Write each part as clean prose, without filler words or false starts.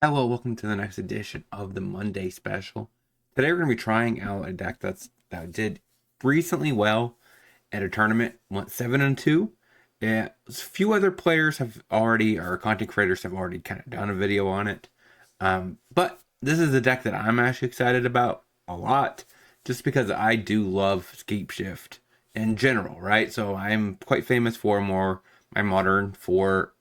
Hello, welcome to the next edition of the Monday Special. Today we're going to be trying out a deck that did recently well at a tournament, went 7-2. Yeah, a few other players have already, or content creators have already kind of done a video on it. But this is a deck that I'm actually excited about a lot, just because I do love Scapeshift in general, right? So I'm quite famous for my modern for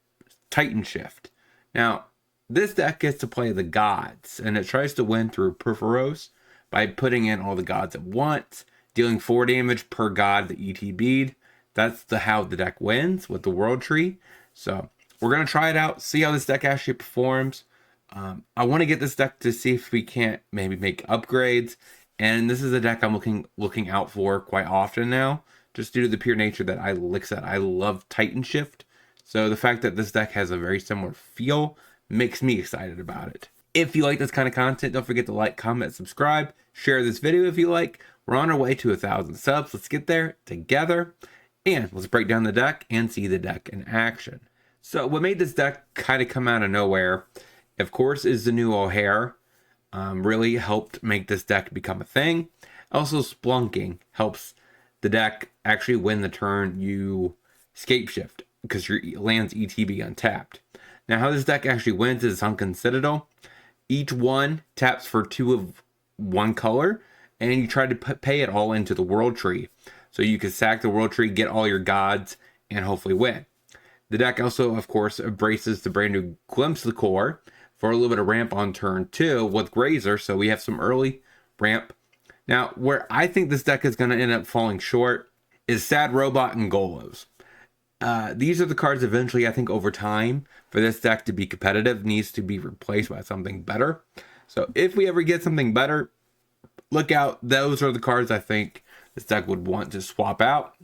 Titan Shift. Now, this deck gets to play the gods, and it tries to win through Perforos by putting in all the gods at once, dealing 4 damage per god that ETB'd. That's how the deck wins with the World Tree. So we're going to try it out, see how this deck actually performs. I want to get this deck to see if we can't maybe make upgrades. And this is a deck I'm looking out for quite often now, just due to the pure nature that I love Titan Shift. So the fact that this deck has a very similar feel makes me excited about it. If you like this kind of content, don't forget to like, comment, subscribe, share this video if you like. We're on our way to 1,000 subs. Let's get there together. And let's break down the deck and see the deck in action. So what made this deck kind of come out of nowhere, of course, is the new O'Hare. Really helped make this deck become a thing. Also, Splunking helps the deck actually win the turn you Scapeshift, because your land's ETB untapped. Now, how this deck actually wins is Sunken Citadel. Each one taps for 2 of one color, and you try to pay it all into the World Tree. So you can sack the World Tree, get all your gods, and hopefully win. The deck also, of course, embraces the brand new Glimpse of the Core for a little bit of ramp on turn 2 with Grazer, so we have some early ramp. Now, where I think this deck is going to end up falling short is Sad Robot and Golos. These are the cards eventually, I think, over time, for this deck to be competitive, needs to be replaced by something better. So if we ever get something better, look out. Those are the cards I think this deck would want to swap out.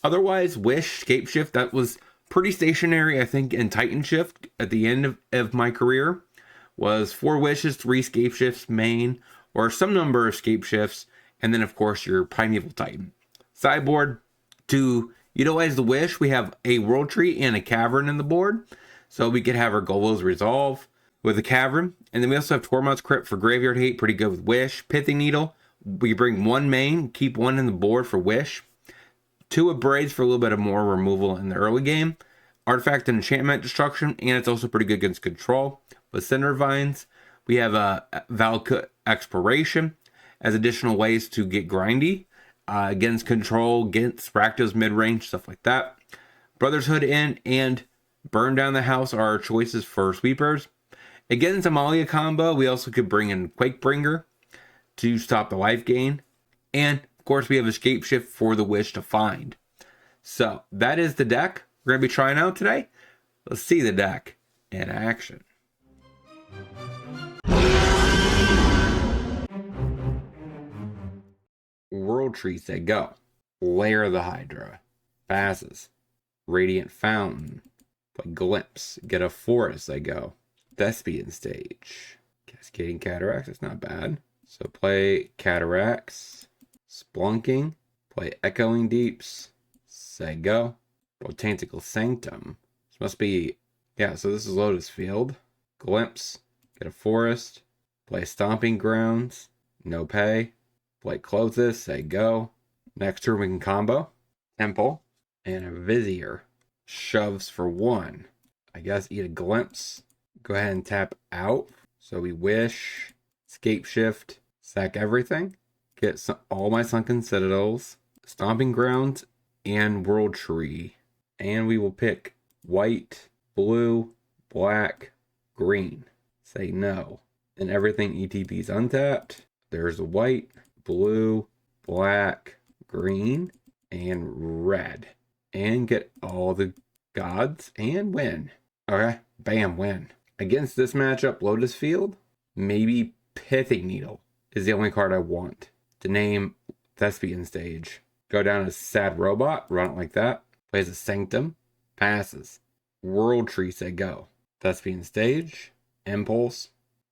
Otherwise, Wish, Scapeshift, that was pretty stationary, I think, in Titan Shift at the end of my career. Was 4 Wishes, 3 Scapeshifts main, or some number of Scapeshifts, and then, of course, your Primeval Titan. Sideboard, to utilize the Wish, we have a World Tree and a Cavern in the board. So we could have our Golos resolve with a Cavern. And then we also have Tormod's Crypt for Graveyard Hate, pretty good with Wish. Pithing Needle, we bring 1 main, keep 1 in the board for Wish. 2 of Braids for a little bit of more removal in the early game. Artifact and Enchantment Destruction, and it's also pretty good against Control. With Cinder Vines, we have a Valka Exploration as additional ways to get grindy. Against Control, against Rakdos mid-range, stuff like that. Brotherhood in and Burn Down the House are our choices for sweepers. Against Amalia combo, we also could bring in Quakebringer to stop the life gain. And, of course, we have a Scapeshift for the Wish to find. So, that is the deck we're going to be trying out today. Let's see the deck in action. World Tree, say go. Lair of the Hydra. Passes. Radiant Fountain. Play Glimpse. Get a Forest, they go. Thespian Stage. Cascading Cataracts, that's not bad. So play Cataracts. Splunking. Play Echoing Deeps. Say go. Botanical Sanctum. This must be, yeah, so this is Lotus Field. Glimpse. Get a Forest. Play Stomping Grounds. No pay. Play Close This, say go. Next turn we can combo. Temple. And a Vizier. Shoves for 1. I guess eat a Glimpse. Go ahead and tap out. So we Wish. Scapeshift. Sack everything. Get all my Sunken Citadels. Stomping Grounds. And World Tree. And we will pick white, blue, black, green. Say no. And everything ETB's untapped. There's a white, blue, black, green, and red. And get all the gods and win. Okay, bam, win. Against this matchup, Lotus Field, maybe Pithing Needle is the only card I want to name Thespian Stage. Go down as Sad Robot, run it like that. Plays a Sanctum, passes. World Tree, say go. Thespian Stage, Impulse,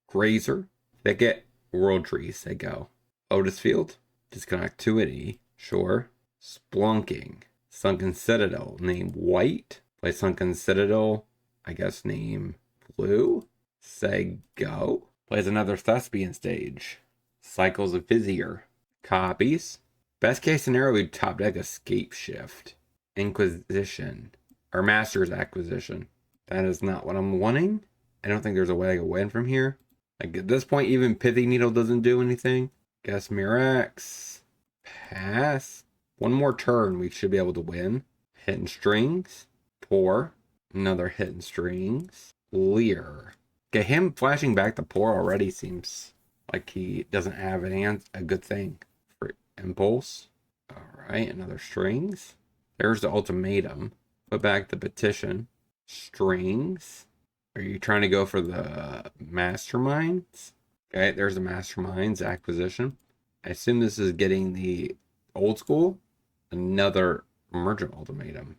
Grazer, they get World Tree, say go. Lotus Field, disconnect to it, sure. Splunking, Sunken Citadel, name white. Play Sunken Citadel, I guess name blue. Say go. Plays another Thespian stage. Cycles of Vizier. Copies. Best case scenario, we top deck a Scapeshift. Inquisition. Or Master's Acquisition. That is not what I'm wanting. I don't think there's a way I can win from here. Like at this point, even Pithy Needle doesn't do anything. Guess Mirax. Pass. One more turn, we should be able to win. Hidden Strings. Pour. Another Hidden Strings. Leer. Okay, him flashing back the Pour already seems like he doesn't have a good thing for Impulse. Alright, another Strings. There's the Ultimatum. Put back the Petition. Strings. Are you trying to go for the Masterminds? Okay, there's the Masterminds Acquisition. I assume this is getting the old school. Another Emergent Ultimatum.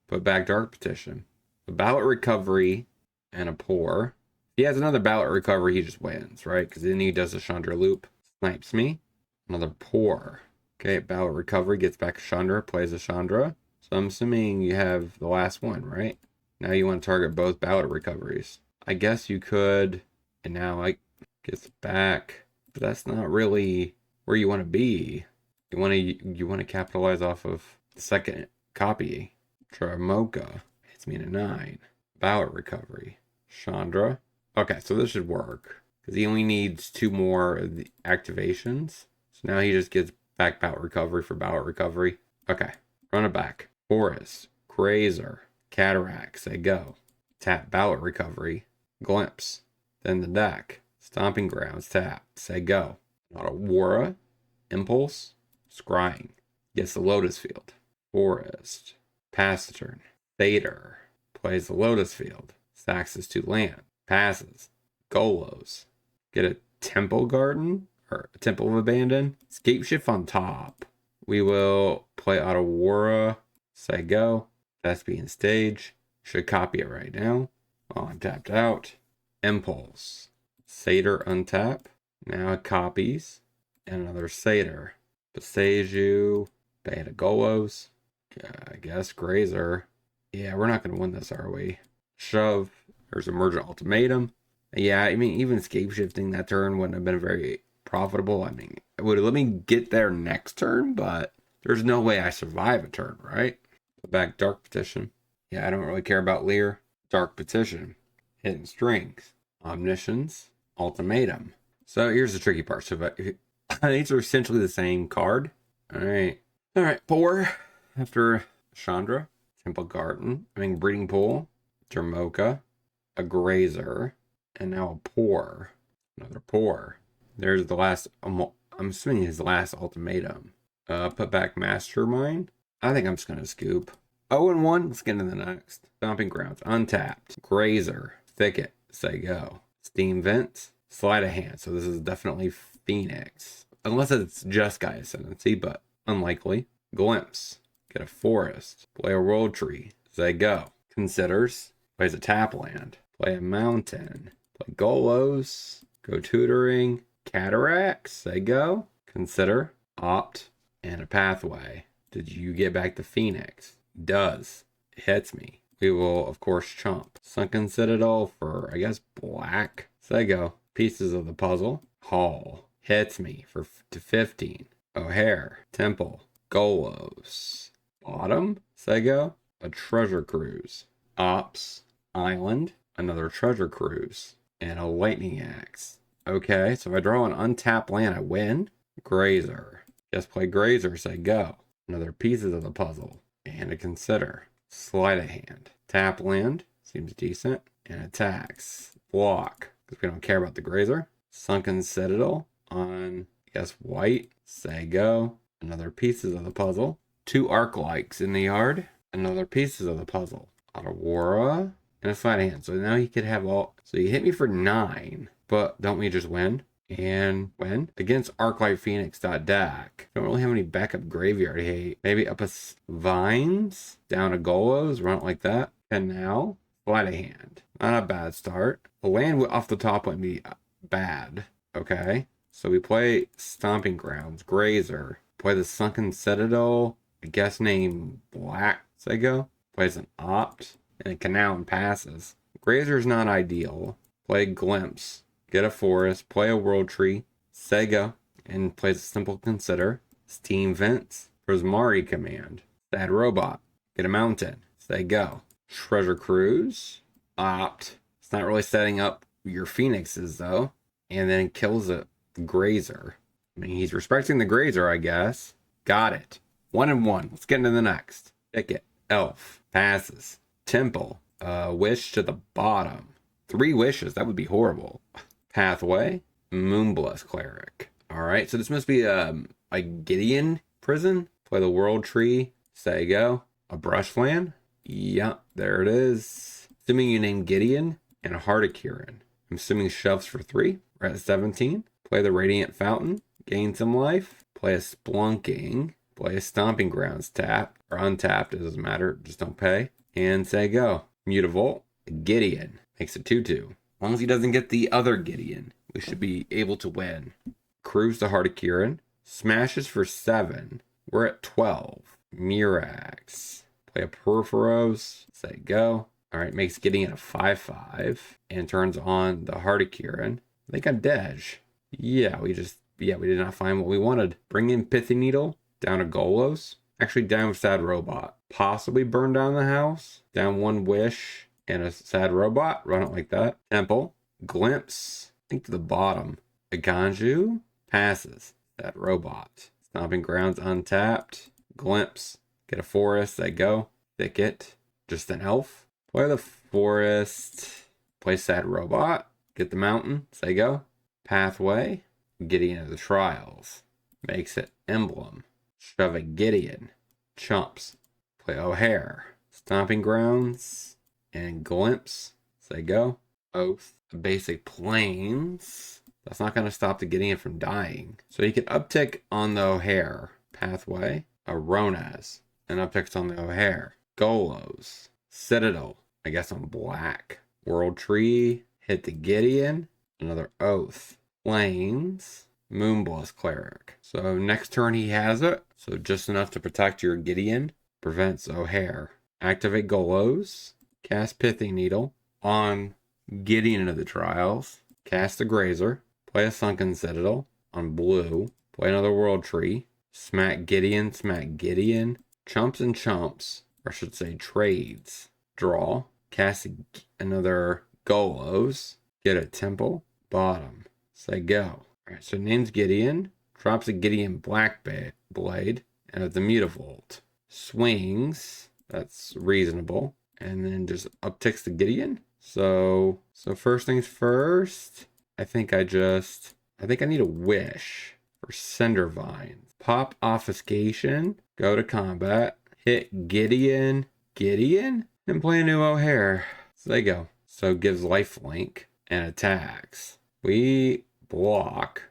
Put back Dark Petition. A Ballot Recovery and a Pour. If he has another Ballot Recovery, he just wins, right? Because then he does a Chandra loop. Snipes me. Another Pour. Okay, Ballot Recovery gets back a Chandra, plays a Chandra. So I'm assuming you have the last one, right? Now you want to target both Ballot Recoveries. I guess you could, and now I gets back. But that's not really where you want to be. You want to capitalize off of the second copy. Tramoka hits me in a 9. Ballot Recovery. Chandra. Okay, so this should work. Because he only needs 2 more of the activations. So now he just gets back Ballot Recovery for Ballot Recovery. Okay, run it back. Forest. Grazer. Cataract. Say go. Tap Ballot Recovery. Glimpse. Then the deck. Stomping Grounds. Tap. Say go. Aurora. Impulse. Scrying. Gets the Lotus Field. Forest. Pass the turn. Theater. Plays the Lotus Field. Sacks his 2 land. Passes. Golos. Get a Temple Garden. Or a Temple of Abandon. Scapeshift on top. We will play Aurora. Say go. Thespian stage. Should copy it right now. Oh, I'm tapped out. Impulse. Satyr untap. Now it copies. And another Satyr. Beseju. Beta Golos. I guess Grazer. Yeah, we're not going to win this, are we? Shove. There's Emergent Ultimatum. Yeah, I mean, even Scapeshifting that turn wouldn't have been very profitable. I mean, it would have let me get there next turn, but there's no way I survive a turn, right? Put back Dark Petition. Yeah, I don't really care about Leer. Dark Petition. Hidden Strings. Omniscience. Ultimatum. So here's the tricky part. So these are essentially the same card. Alright. Pour. After Chandra. Temple Garden. Breeding Pool. Termoka. A Grazer. And now a Pour. Another Pour. There's the last, I'm assuming his last Ultimatum. Put back Mastermind. I think I'm just going to scoop. 0-1. Let's get into the next. Stomping Grounds. Untapped. Grazer. Thicket. Say go. Steam Vents. Sleight of Hand. So this is definitely Phoenix. Unless it's just Gaia Ascendancy, but unlikely. Glimpse. Get a Forest. Play a World Tree. Say go. Considers. Plays a tap land. Play a Mountain. Play Golos. Go Tutoring. Cataracts. Say go. Consider. Opt. And a Pathway. Did you get back the Phoenix? Does. It hits me. We will, of course, chomp. Sunken Citadel for, I guess, black. Say go. Pieces of the Puzzle. Hall. Hits me for to 15. O'Hare. Temple. Golos. Bottom. Say go. A Treasure Cruise. Ops. Island. Another Treasure Cruise. And a Lightning Axe. Okay, so if I draw an untapped land, I win. Grazer. Just play Grazer. Say go. Another Pieces of the Puzzle. And a Consider. Sleight of Hand. Tap land. Seems decent. And attacks. Block. Because we don't care about the Grazer. Sunken Citadel. On, I guess, white. Say go. Another Pieces of the Puzzle. 2 Arc-likes in the yard. Another Pieces of the Puzzle. Aurora. And a Sleight of Hand. So now he could have all... So you hit me for 9. But don't we just win? And win? Against Arclight Phoenix. Deck. Don't really have any backup graveyard hate. Maybe up a Vines. Down a Golos. Run it like that. And now... Sleight of Hand. Not a bad start. The land off the top wouldn't be bad. Okay. So we play Stomping Grounds. Grazer. Play the Sunken Citadel. I guess name Black. Say go. Plays an Opt. And a Canal and passes. Grazer's not ideal. play Glimpse, get a forest, play a world tree, say go, and plays a simple consider. Steam Vents, Prismari command, Sad Robot, get a mountain, say go. Treasure Cruise, opt. It's not really setting up your phoenixes though, and then kills a grazer. I mean, he's respecting the grazer, I guess. Got it. 1 and 1. Let's get into the next. Ticket. Elf. Passes. Temple. Wish to the bottom. 3 wishes. That would be horrible. Pathway. Moonbless Cleric. Alright, so this must be a Gideon prison. Play the World Tree. Say go. A Brushland. Yeah, there it is. Assuming you name Gideon and a Hardikiran. I'm assuming shoves for 3. We're at 17. Play the Radiant Fountain. Gain some life. Play a Splunking. Play a Stomping Grounds tapped or untapped. It doesn't matter. Just don't pay. And say go. Mutavault. Gideon. Makes it 2-2. As long as he doesn't get the other Gideon, we should be able to win. Cruise the Hardikiran. Smashes for 7. We're at 12. Mirax. Play a Perforos. Say go. Alright, makes Gideon a 5-5. And turns on the Hardikiran. I think I'm dead. Yeah, we did not find what we wanted. Bring in Pithy Needle. Down to Golos. Actually down with Sad Robot. Possibly burn down the house. Down 1 wish. And a Sad Robot. Run it like that. Temple. Glimpse. I think to the bottom. A Ganju. Passes. Sad Robot. Stomping Grounds untapped. Glimpse. Get a forest. They go. Thicket. Just an elf. Play the forest. Play Sad Robot. Get the mountain. Say go. Pathway. Gideon of the Trials. Makes it Emblem. Shove a Gideon. Chumps. Play O'Hare. Stomping Grounds. And Glimpse. Say go. Oath. Basic Plains. That's not going to stop the Gideon from dying. So you can uptick on the O'Hare. Pathway. A Ronaz. And upticks on the O'Hare. Golos. Citadel. I guess on black. World Tree. Hit the Gideon. Another Oath. Plains. Moonbless Cleric. So next turn he has it. So just enough to protect your Gideon. Prevents O'Hare. Activate Golos. Cast Pithy Needle. On Gideon of the Trials. Cast a Grazer. Play a Sunken Citadel. On blue. Play another World Tree. Smack Gideon. Smack Gideon. Chumps and chumps. Or I should say trades. Draw. Cast another Golos. Get a Temple. Bottom. Say go. Alright, so name's Gideon. Drops a Gideon Black Blade. And the Mutavault. Swings. That's reasonable. And then just upticks the Gideon. So first things first. I think I need a wish for Cinder Vines. Pop Obfuscation. Go to combat. Hit Gideon. And play a new O'Hare. So there you go. So it gives lifelink and attacks. We block.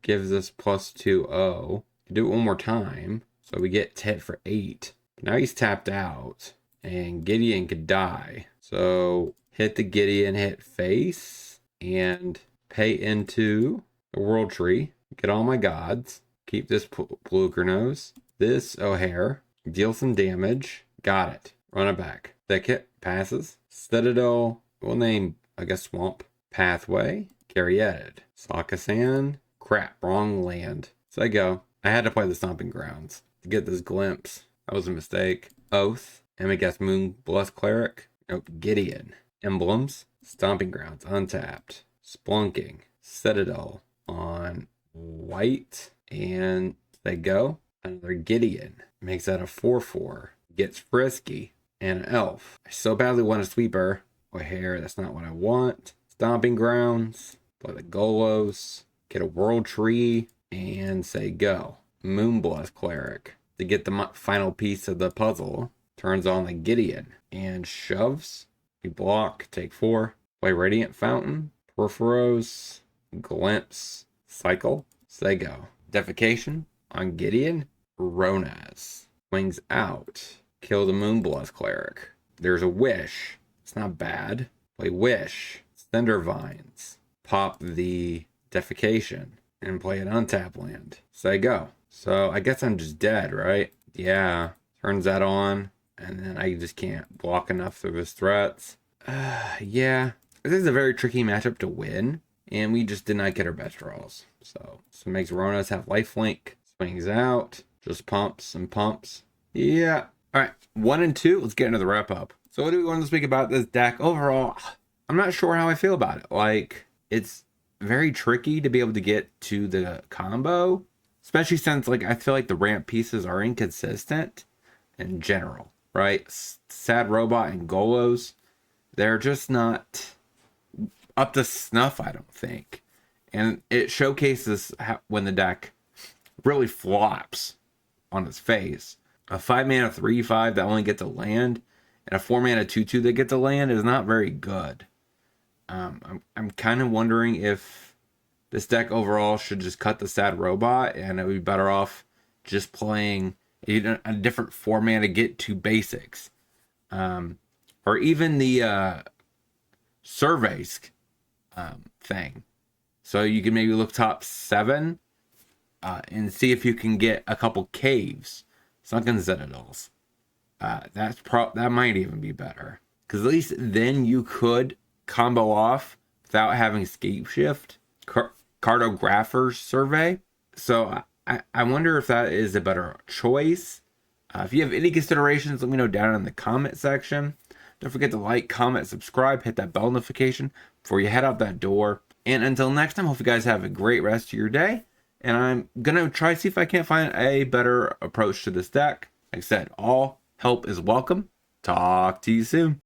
Gives us +2-0. Do it one more time. So we get hit for 8. But now he's tapped out. And Gideon could die. So hit the Gideon, hit face. And pay into the World Tree. Get all my gods. Keep this Plukernos. This O'Hare. Deal some damage. Got it. Run it back. Thicket. Passes. Citadel. We'll name, I guess, Swamp. Pathway. Carrieted. Sakasan. Crap. Wrong land. So I go. I had to play the Stomping Grounds to get this glimpse. That was a mistake. Oath. And we guess Moonbless Cleric. Nope. Gideon. Emblems. Stomping Grounds. Untapped. Splunking. Citadel. On white. And they go. Another Gideon. Makes that a 4-4. Gets frisky. And an elf. I so badly want a sweeper. O'Hare, that's not what I want. Stomping Grounds. Play the Golos. Get a World Tree. And say go. Moonbless Cleric. To get the final piece of the puzzle. Turns on the Gideon. And shoves. We block. Take 4. Play Radiant Fountain. Perforos. Glimpse. Cycle. Say go. Defecation. On Gideon. Ronaz. Wings out. Kill the Moonbless Cleric. There's a wish. It's not bad. Play wish. Cinder Vines. Pop the defecation. And play an untap land. Say go. So I guess I'm just dead, right? Yeah. Turns that on. And then I just can't block enough of his threats. Yeah. This is a very tricky matchup to win, and we just did not get our best draws. So it makes Ronas have lifelink, swings out, just pumps and pumps. Yeah. All right, 1 and 2. Let's get into the wrap up. So what do we want to speak about this deck overall? I'm not sure how I feel about it. Like, it's very tricky to be able to get to the combo, especially since like I feel like the ramp pieces are inconsistent in general, right? Sad Robot and Golos, they're just not up to snuff, I don't think. And it showcases how, when the deck really flops on its face. A 5-mana 3/5 that only gets a land and a 4-mana 2/2 that gets a land is not very good. I'm kind of wondering if this deck overall should just cut the Sad Robot, and it would be better off just playing a different 4-mana get to basics, or even the surveys thing. So you can maybe look top 7 and see if you can get a couple caves, sunken citadels. That might even be better, because at least then you could combo off without having Scapeshift, Cartographer's Survey. So I wonder if that is a better choice. If you have any considerations, let me know down in the comment section. Don't forget to like, comment, subscribe, hit that bell notification before you head out that door. And until next time, hope you guys have a great rest of your day. And I'm going to try to see if I can't find a better approach to this deck. Like I said, all help is welcome. Talk to you soon.